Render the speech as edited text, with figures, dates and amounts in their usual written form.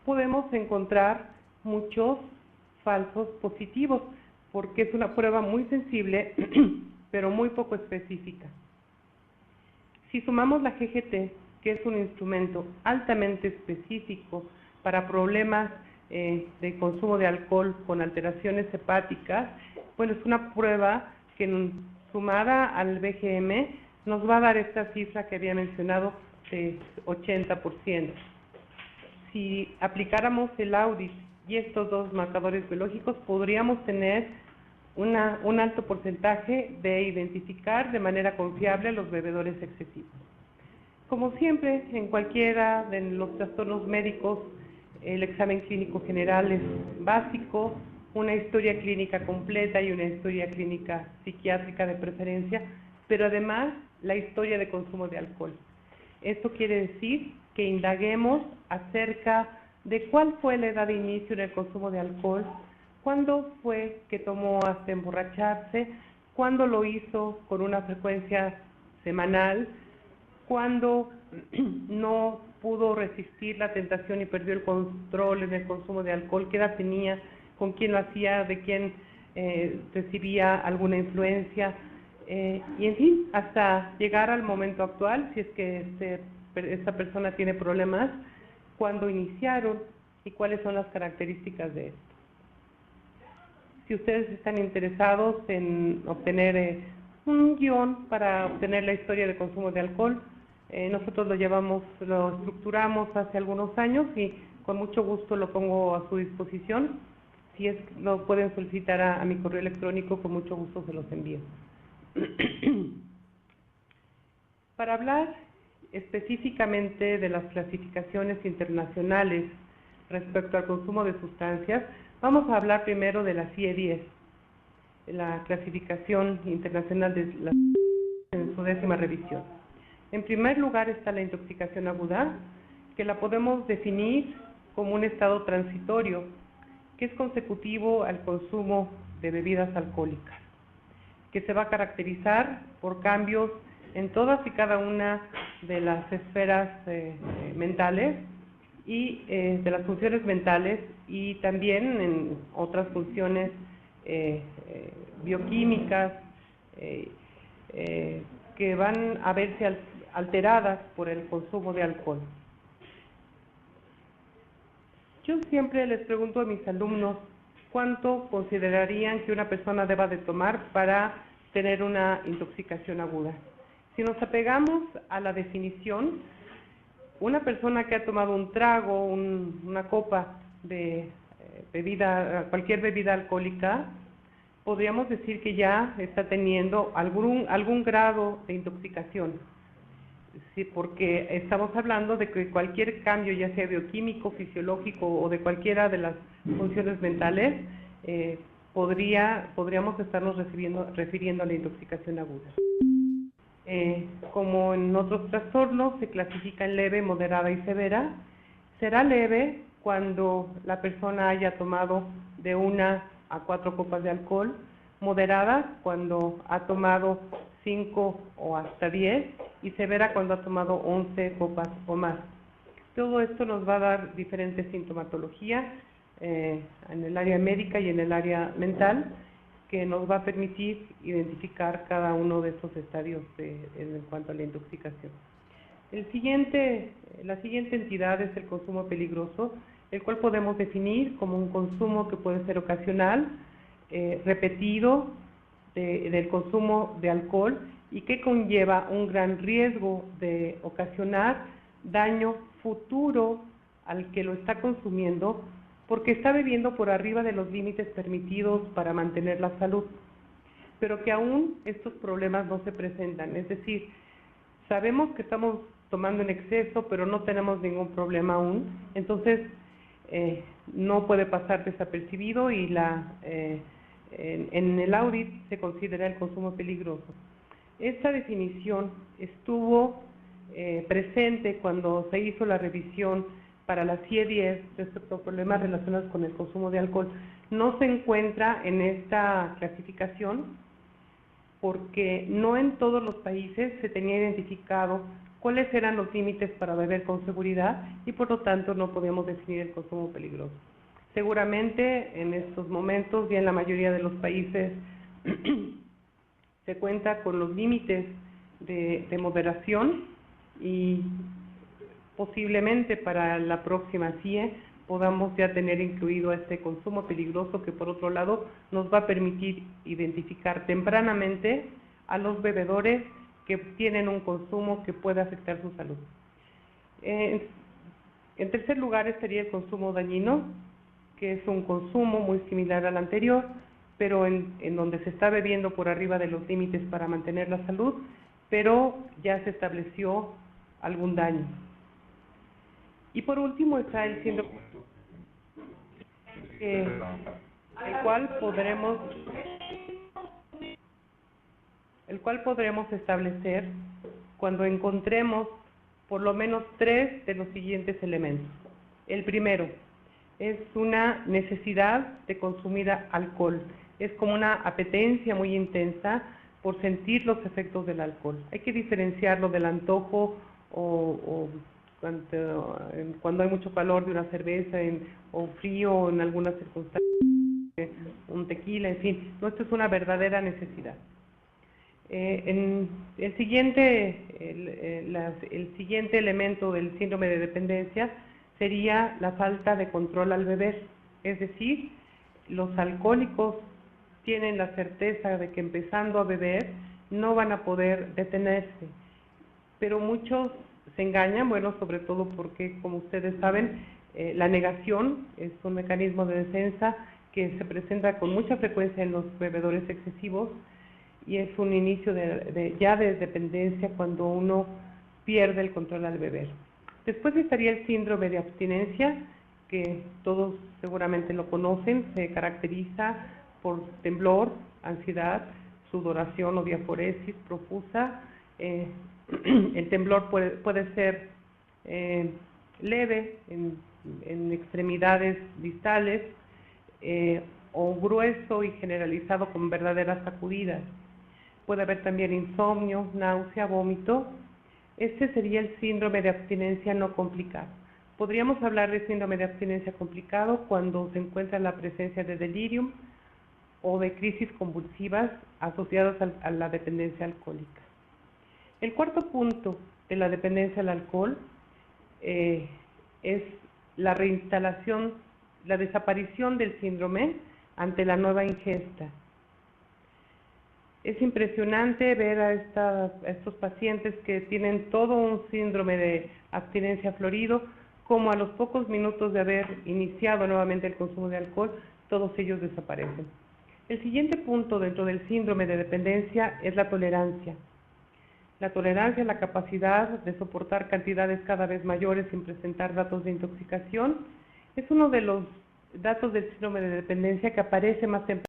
podemos encontrar muchos falsos positivos, porque es una prueba muy sensible, pero muy poco específica. Si sumamos la GGT, que es un instrumento altamente específico para problemas de consumo de alcohol con alteraciones hepáticas, bueno, es una prueba que sumada al BGM nos va a dar esta cifra que había mencionado de 80%. Si aplicáramos el AUDIS y estos dos marcadores biológicos, podríamos tener un alto porcentaje de identificar de manera confiable a los bebedores excesivos. Como siempre, en cualquiera de los trastornos médicos, el examen clínico general es básico, una historia clínica completa y una historia clínica psiquiátrica de preferencia, pero además la historia de consumo de alcohol. Esto quiere decir que indaguemos acerca de cuál fue la edad de inicio en el consumo de alcohol, cuándo fue que tomó hasta emborracharse, cuándo lo hizo con una frecuencia semanal, cuándo no pudo resistir la tentación y perdió el control en el consumo de alcohol, qué edad tenía, con quién lo hacía, de quién recibía alguna influencia, y en fin, hasta llegar al momento actual, si es que esta persona tiene problemas, cuándo iniciaron y cuáles son las características de esto. Si ustedes están interesados en obtener un guión para obtener la historia de consumo de alcohol, nosotros lo estructuramos hace algunos años y con mucho gusto lo pongo a su disposición. Si lo pueden solicitar a mi correo electrónico, con mucho gusto se los envío. Para hablar específicamente de las clasificaciones internacionales respecto al consumo de sustancias, vamos a hablar primero de la CIE-10, la clasificación internacional de la en su 10ª revisión. En primer lugar está la intoxicación aguda, que la podemos definir como un estado transitorio, que es consecutivo al consumo de bebidas alcohólicas, que se va a caracterizar por cambios en todas y cada una de las esferas mentales y de las funciones mentales, y también en otras funciones bioquímicas que van a verse alteradas por el consumo de alcohol. Yo siempre les pregunto a mis alumnos cuánto considerarían que una persona deba de tomar para tener una intoxicación aguda. Si nos apegamos a la definición, una persona que ha tomado un trago, una copa de cualquier bebida alcohólica, podríamos decir que ya está teniendo algún grado de intoxicación. Sí, porque estamos hablando de que cualquier cambio, ya sea bioquímico, fisiológico o de cualquiera de las funciones mentales, podríamos estarnos refiriendo a la intoxicación aguda. Como en otros trastornos, se clasifica en leve, moderada y severa. Será leve cuando la persona haya tomado de 1 a 4 copas de alcohol, moderada cuando ha tomado 5 o hasta 10, y severa cuando ha tomado 11 copas o más. Todo esto nos va a dar diferentes sintomatología en el área médica y en el área mental, que nos va a permitir identificar cada uno de estos estadios en cuanto a la intoxicación. La siguiente entidad es el consumo peligroso, el cual podemos definir como un consumo que puede ser ocasional, repetido, del consumo de alcohol, y que conlleva un gran riesgo de ocasionar daño futuro al que lo está consumiendo, porque está bebiendo por arriba de los límites permitidos para mantener la salud, pero que aún estos problemas no se presentan. Es decir, sabemos que estamos tomando en exceso, pero no tenemos ningún problema aún, entonces no puede pasar desapercibido, y en el audit se considera el consumo peligroso. Esta definición estuvo presente cuando se hizo la revisión para la CIE-10 respecto a problemas relacionados con el consumo de alcohol. No se encuentra en esta clasificación porque no en todos los países se tenía identificado cuáles eran los límites para beber con seguridad y por lo tanto no podíamos definir el consumo peligroso. Seguramente en estos momentos, ya en la mayoría de los países, se cuenta con los límites de moderación y posiblemente para la próxima CIE podamos ya tener incluido este consumo peligroso que por otro lado nos va a permitir identificar tempranamente a los bebedores que tienen un consumo que puede afectar su salud. En tercer lugar estaría el consumo dañino, que es un consumo muy similar al anterior, pero en donde se está bebiendo por arriba de los límites para mantener la salud, pero ya se estableció algún daño. Y por último está el síndrome, el cual podremos establecer cuando encontremos por lo menos 3 de los siguientes elementos. El primero es una necesidad de consumir alcohol. Es como una apetencia muy intensa por sentir los efectos del alcohol. Hay que diferenciarlo del antojo o cuando hay mucho calor de una cerveza o frío en algunas circunstancias, un tequila, en fin. No, esto es una verdadera necesidad. El siguiente elemento del síndrome de dependencia sería la falta de control al beber, es decir, los alcohólicos tienen la certeza de que empezando a beber no van a poder detenerse, pero muchos se engañan, bueno, sobre todo porque, como ustedes saben, la negación es un mecanismo de defensa que se presenta con mucha frecuencia en los bebedores excesivos y es un inicio ya de dependencia cuando uno pierde el control al beber. Después estaría el síndrome de abstinencia, que todos seguramente lo conocen, se caracteriza por temblor, ansiedad, sudoración o diaforesis profusa. El temblor puede ser leve en extremidades distales o grueso y generalizado con verdaderas sacudidas. Puede haber también insomnio, náusea, vómito. Este sería el síndrome de abstinencia no complicado. Podríamos hablar de síndrome de abstinencia complicado cuando se encuentra la presencia de delirium o de crisis convulsivas asociadas a la dependencia alcohólica. El cuarto punto de la dependencia al alcohol es la reinstalación, la desaparición del síndrome ante la nueva ingesta. Es impresionante ver a estos pacientes que tienen todo un síndrome de abstinencia florido, como a los pocos minutos de haber iniciado nuevamente el consumo de alcohol, todos ellos desaparecen. El siguiente punto dentro del síndrome de dependencia es la tolerancia. La tolerancia es la capacidad de soportar cantidades cada vez mayores sin presentar datos de intoxicación. Es uno de los datos del síndrome de dependencia que aparece más temprano